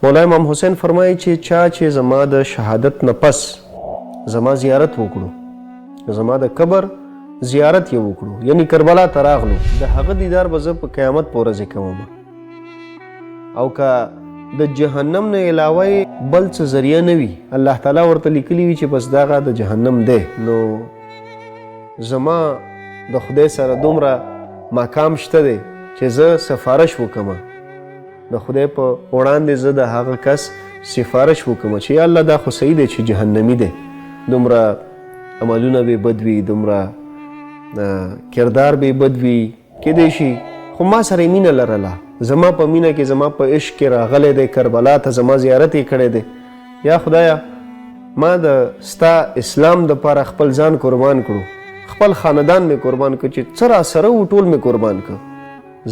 مولا امام حسین فرمایي چې چا چې زما د شهادت نه پس زما زیارت وکړو، زما د قبر زیارت یې وکړو، یعنی کربلا ته راغلو، د هغه دیدار به زه په قیامت په ورځې کوم. او که د جهنم نه علاوه بل څه ذریعه نه وي، الله تعالی ورته لیکلي وي چې بس دغه د جهنم دی، نو زما د خدای سره دومره مقام شته دی چې زه سفارش وکړم د خدای په وړاندې، زه د هغه کس سفارش وکړم چې یا الله دا خو صحیح دی چې جهنمی دی، دومره عملونه به بد وي، دومره کردار به بد وي، کیدای شي خو ما سره مینه لرله، زما په مینه کې زما په عشق کې راغلی دی، کربلا ته زما زیارت یې کړی دی. یا خدایا ما د ستا اسلام دپاره خپل ځان قربان کړو، خپل خاندان مې قربان کړو، چې څه را سره و ټول مې قربان کړو،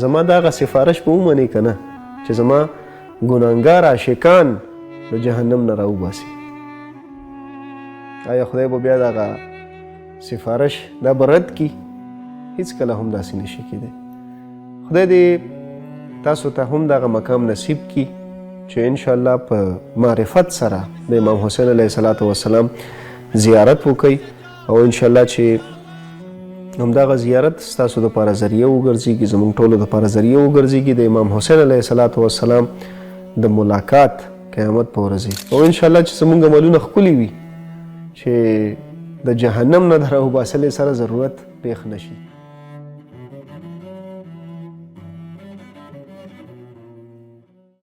زما دغه سفارش به ومنې که نه چې زما ګناهګار عاشقان د جهنم نه راوباسي. آیا خدای به بیا دغه سفارش دا به رد کي؟ هیڅکله هم داسې نشي کیدی. خدای دې تاسو ته هم دغه مقام نصیب کی چې انشاءالله په معرفت سره د امام حسین علیه السلام زیارت وکړئ، او انشاءالله چې همدغه زیارت ستاسو دپاره ذریعه وګرځېږي، زموږ ټولو دپاره ذریعه وګرځېږي د امام حسین علیه السلام د ملاقات قیامت په ورځې، او انشاءالله چې زموږ عملونه ښکلي وي چې د جهنم نه د راوباسلې سره ضرورت پیښ نشي.